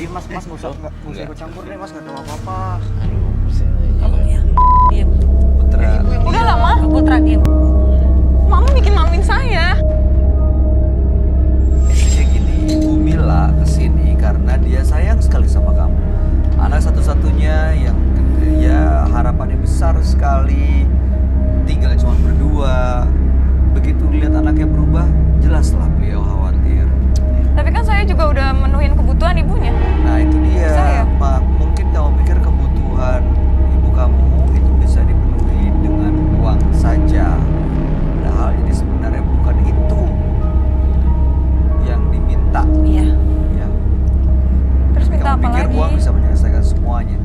mas nggak usah ikut campur deh mas, nggak tahu apa-apa. Aduh, pusing aja. Abang ya, diam. Putra. Udah lama, Putra diam. Mama bikin maluin saya. Intinya gini, Ibu Mila kesini karena dia sayang sekali sama kamu. Anak satu-satunya yang ya harapannya besar sekali. Tinggal cuma berdua. Begitu lihat anaknya berubah, jelaslah beliau khawatir. Tapi kan saya juga udah menuhin kebutuhan ibunya. Nah itu dia, Saya? Mak. Mungkin kamu pikir kebutuhan ibu kamu itu bisa dipenuhi dengan uang saja. Padahal ini sebenarnya bukan itu yang diminta. Iya. Ya. Terus minta Kamu apa pikir lagi? uang bisa menyelesaikan semuanya.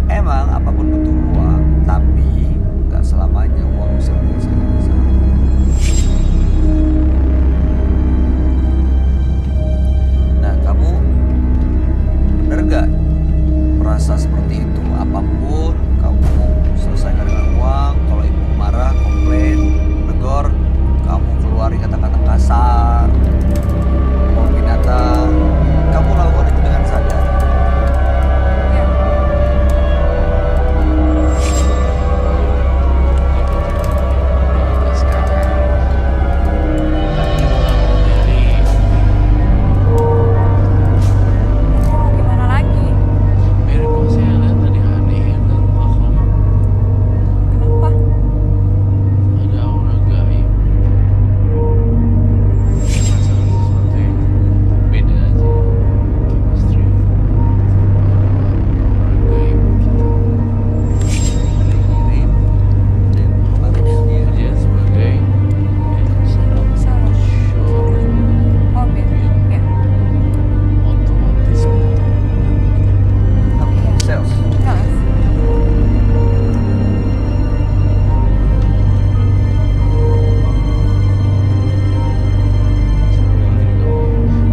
Emang apapun butuh uang, tapi nggak selamanya uang bisa menyelesaikan masalah. Nah, kamu bener gak merasa seperti itu? Apapun kamu selesaikan dengan uang. Kalau ibu marah, komplain, negor, kamu keluarin kata-kata kasar, mau binatang, kamu lakukan itu dengan sadar. Iya. Sekarang tadi mau nyari Mau gimana lagi? Mary, kok saya lihat tadi aneh ya dalam rumah kamu. Kenapa? Ada aura gaib. Saya merasakan sesuatu yang beda aja. Chemistry. Aura gaib gitu. Mirip Dan manusia. kerja sebagai Salah. showroom Mobil. Ya. otomotis gitu. Apa? Sales. Salah.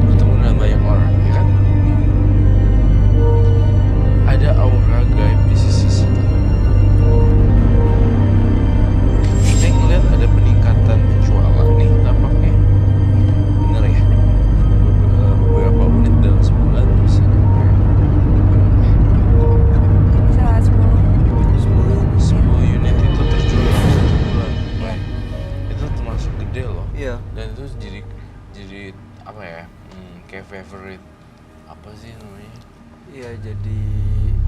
Bertemu dengan banyak orang, ya kan? Ada aura gaib di sisi situ. Saya ngeliat ada peningkatan penjualan nih tampaknya. Bener ya? Beberapa unit dalam sebulan terus ini. Salah 10. 10 unit itu terjual dalam sebulan. Iya. Itu termasuk gede loh. Iya. Dan itu jadi apa ya? Kayak favorite apa sih namanya? Iya, jadi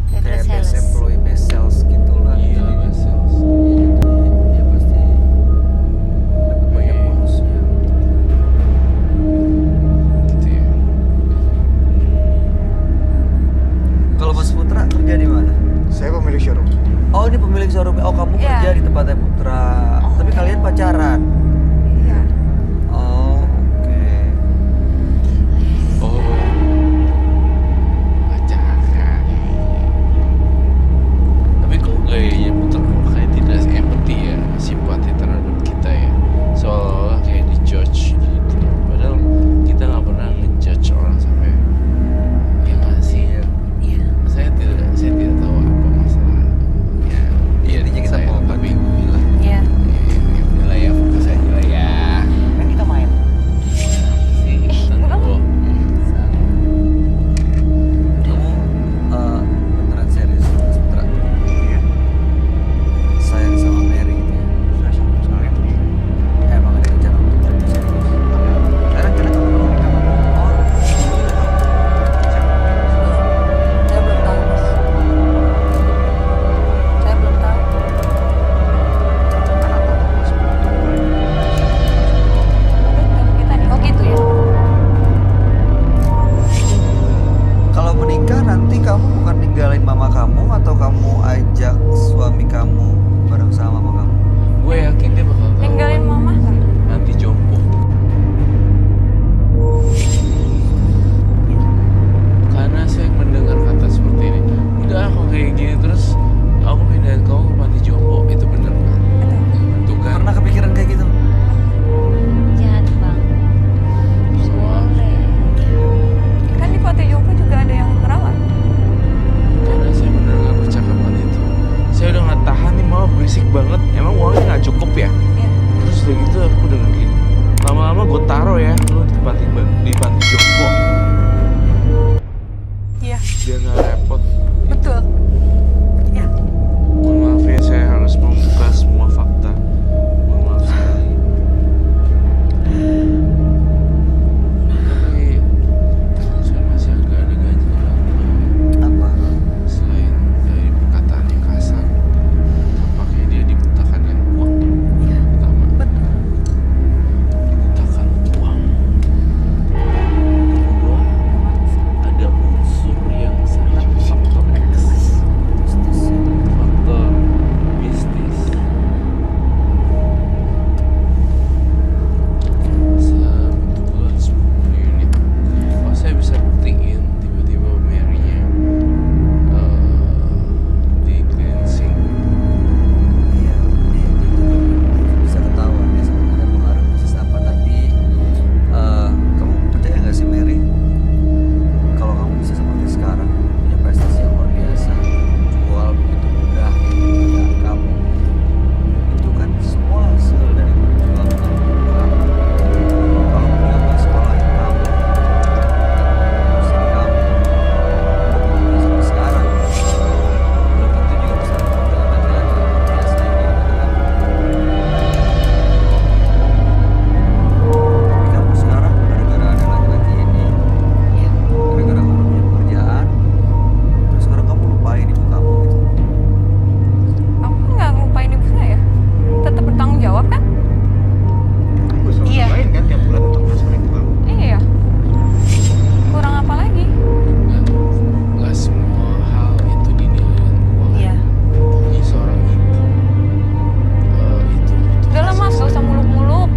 Kayak kayak best best sales. employee, best sales gitulah. Iya, Jadi, best sales. jadi dia pasti dapat banyak Iya. bonusnya. Gitu ya. Kalau Mas Putra kerja di mana? Saya pemilik showroom. Oh, ini pemilik showroom. Oh, kamu Iya. kerja di tempatnya Putra. Tapi kalian pacaran. Iya. Oh, oke. Oh, pacaran. Tapi kok gayanya Putra kok kayak tidak empati ya, simpati terhadap kita ya. Seolah-olah kayak di-judge gitu. Padahal kita nggak pernah nge-judge orang sampai ya nggak sih. Iya. Saya tidak tahu apa masalahnya. Ya, Intinya kita saya, mau bantu tapi Ibu Mila. Iya. ya udahlah ya, fokus aja lah ya. Kan kita main. Sih, tentu. Kamu beneran serius, Mas Putra? Iya. Sayang sama Mary gitu ya? Saya sama sekali. Emang ada rencana untuk lebih serius? Saya rencana kamu mau nikah. Oh, dulu ya kamu? Saya belum tahu, Mas. Saya belum tahu. Kenapa tuh Mas? Betul, kita nih. Oh gitu ya. Kalau menikah nanti kamu bukan ninggalin mama kamu atau kamu ajak suami kamu bareng sama mama kamu? Gue yakin dia bakal tahu Ninggalin mama nggak? nanti jompo. Karena saya mendengar kata seperti ini. Udah aku kayak gini terus aku pindahin kamu ke panti jompo. Itu bener kan? Tuh kan? Pernah kepikiran kayak gitu? Jahat bang. Semua Kan di Panti Jompo juga ada yang merawat. karena saya mendengar percakapan itu. Saya udah nggak tahan nih, mama berisik banget. Emang uangnya nggak cukup ya? Iya. Terus udah gitu aku denger gini. Lama-lama gue taruh ya lu di panti jompo. Iya, biar nggak repot. betul. Ya, Mohon maaf ya, saya harus membuka semua fakta. Mohon maaf sekali. Tapi saya masih agak ada ganjil Apa? selain dari perkataan yang kasar. Tampaknya dia dibutakan dengan uang. iya, Pertama, betul. dibutakan uang. Kedua, ada unsur yang sangat faktor X, faktor mistis. Sebulan 10 unit. Oh, saya bisa buktiin tiba-tiba Mary-nya di cleansing. Iya, bisa ketahuan dia sebenarnya pengaruh bisnis apa. Tapi kamu percaya nggak sih Mary, kalau kamu bisa seperti sekarang punya prestasi yang luar biasa, jual begitu mudah dengan kamu, itu kan semua hasil dari perjuangan kamu. Kalau dia nggak sekolahin kamu, urusin kamu, udah sampai sekarang, belum tentu juga bisa ketemu dengan laki-laki yang luar biasa yang dia katakan. Tapi kamu sekarang gara-gara ada laki-laki ini, gara-gara kamu punya pekerjaan, terus sekarang kamu lupain ibu kamu gitu. Aku nggak ngelupain ibu saya. Tetap bertanggung jawab kan? Kamu selalu Iya. main kan tiap bulan untuk masalah itu kamu. Iya. Kurang apa lagi? Nggak semua hal itu dinilai dengan uang. Iya. Ini seorang ibu itu Udah lah mas, gak usah muluk-muluk.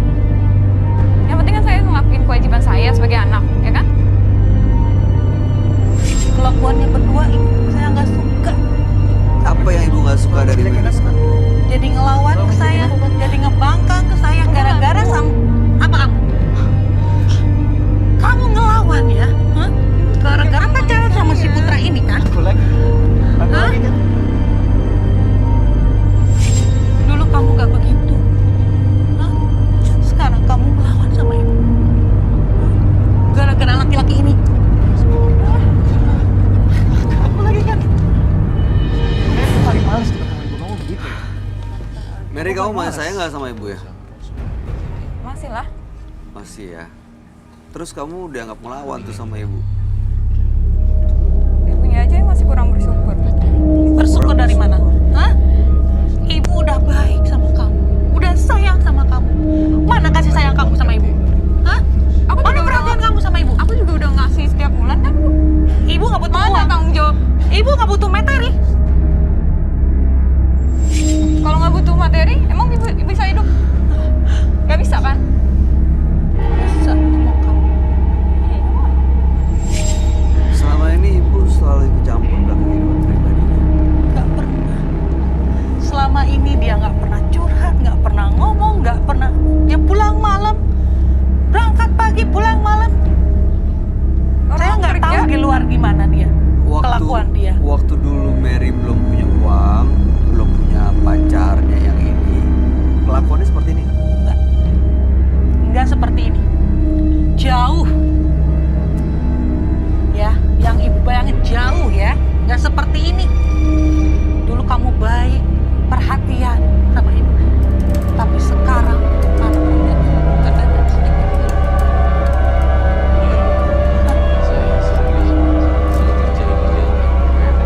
Yang penting kan saya ngelakuin kewajiban saya sebagai anak, ya kan? Kelakuannya berdua ibu saya nggak suka. Apa yang ibu nggak suka dari Mary sekarang? Jadi ngelawan ke saya, jadi ngebangkang ke saya gara-gara sama apa kamu? Kamu ngelawan ya? Hah? Gara-gara pacaran sama si Putra ini kan? Aku lagi. Aku Hah? lagi kan. Dulu kamu gak begitu. Hah? Sekarang kamu melawan sama ibu. Hah? Gara-gara laki-laki ini. Aku lagi kan. Aku paling males tuh ketemu ibu kamu begitu. Mary, kamu masih sayang nggak sama ibu ya? Masih lah. Masih ya. Terus kamu udah nggak ngelawan tuh sama ibu? Ibunya aja yang masih kurang bersyukur. Bersyukur dari mana? Hah? Ibu udah baik sama kamu. Udah sayang sama kamu. Mana kasih sayang kamu sama ibu? Hah? Mana perhatian kamu sama ibu? Aku juga udah ngasih setiap bulan kan, Bu? Ibu nggak butuh uang. Mana tanggung jawab? Ibu nggak butuh materi. Kalau nggak butuh materi, emang ibu bisa hidup? Gak bisa kan? Bisa, mau kamu. Selama ini ibu selalu ikut campur dalam kehidupan pribadinya. Gak pernah. Selama ini dia nggak pernah curhat, nggak pernah ngomong, nggak pernah. Dia pulang malam, berangkat pagi, pulang malam. Saya nggak tahu di luar gimana dia, kelakuan dia. Waktu dulu Mary belum punya uang, belum punya pacarnya yang ini, kelakuannya seperti ini kan? Nggak seperti ini. Jauh. Ya, yang ibu bayangin jauh ya. Nggak seperti ini. Dulu kamu baik, perhatian sama ibu. Tapi sekarang mana perhatiannya? Nggak ada sedikit pun. saya sering terjadi di antara Mary.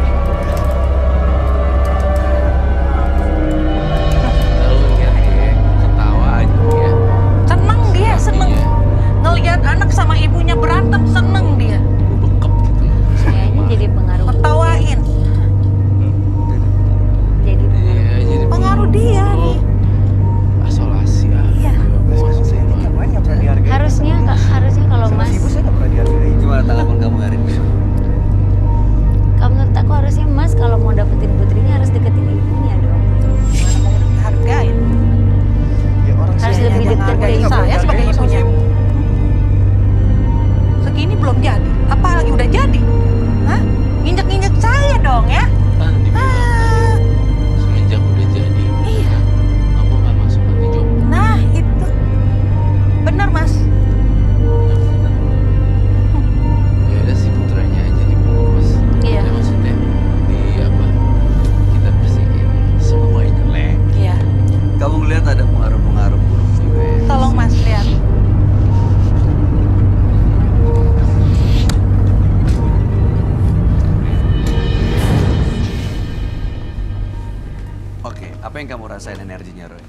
Apa yang kamu rasain energinya, Roy?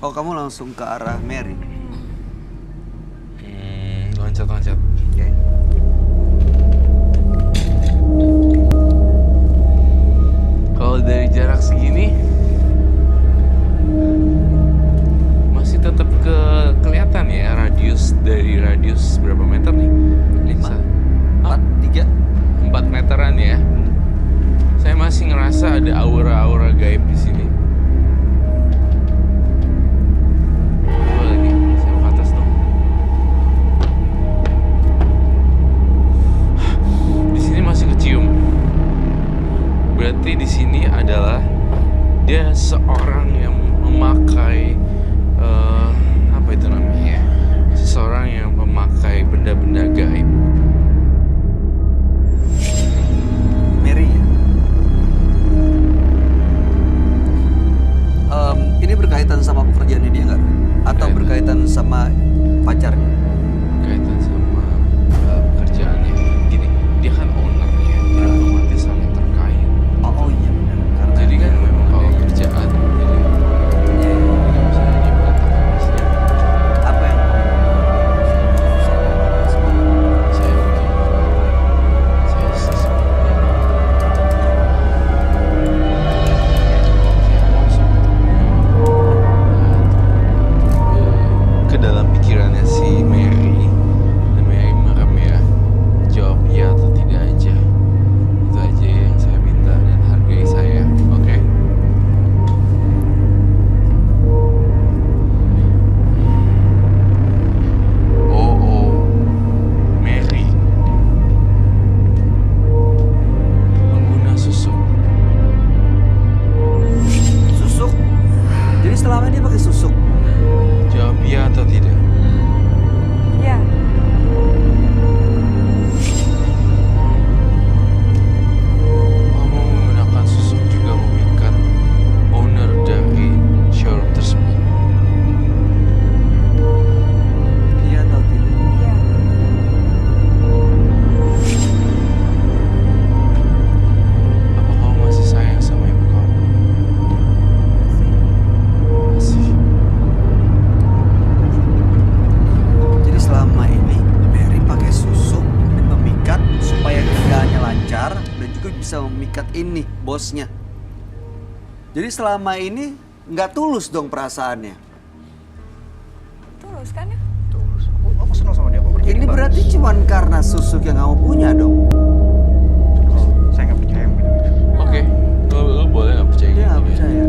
Oh, kamu langsung ke arah Mary. Loncat-loncat. Oke. Kalau dari jarak segini masih tetap kelihatan ya radius berapa meter nih? 5, 4, 3. 4 meteran ya. Saya masih ngerasa ada aura-aura gaib di sini. Coba lagi, saya ke atas dong. Di sini masih kecium. Berarti di sini adalah dia seorang yang memakai apa itu namanya? Seseorang yang memakai benda-benda gaib. Mary ya? Ini berkaitan sama pekerjaannya dia nggak? Atau berkaitan sama pacarnya? Kaitan sama pekerjaannya. Gini, dia kan ownernya, jadi otomatis sangat terkait. Oh iya benar. Karena Jadi kan dia- memang kalau kerjaan, jadi Iya, iya. nggak bisa diberantakan maksudnya. Apa yang Saya begini, saya sesungguhnya saya langsung ke dalam pikirannya si Mary, dan Mary merem ya, jawab ya atau tidak aja. Itu aja yang saya minta dan hargai saya, oke? Oh, Mary pengguna susuk. susuk? Jadi selama ini dia pakai susuk? Jawab ya atau tidak. Ya. Kamu menggunakan susuk juga memikat owner dari showroom tersebut. Iya atau tidak? Iya. Apa kamu masih sayang sama ibu kamu? Masih. Jadi selama ini Mary pakai susuk memikat supaya kerjaannya lancar dan juga bisa memikat ini bosnya. Jadi selama ini nggak tulus dong perasaannya. Tulus kan ya? Tulus. Aku senang sama dia kok. Kerja Ini dia berarti bagus. cuma karena susuk yang kamu punya dong. Tulus. Saya nggak percaya mungkin. Oke, lu boleh nggak percaya Dia gitu nggak ya? percaya.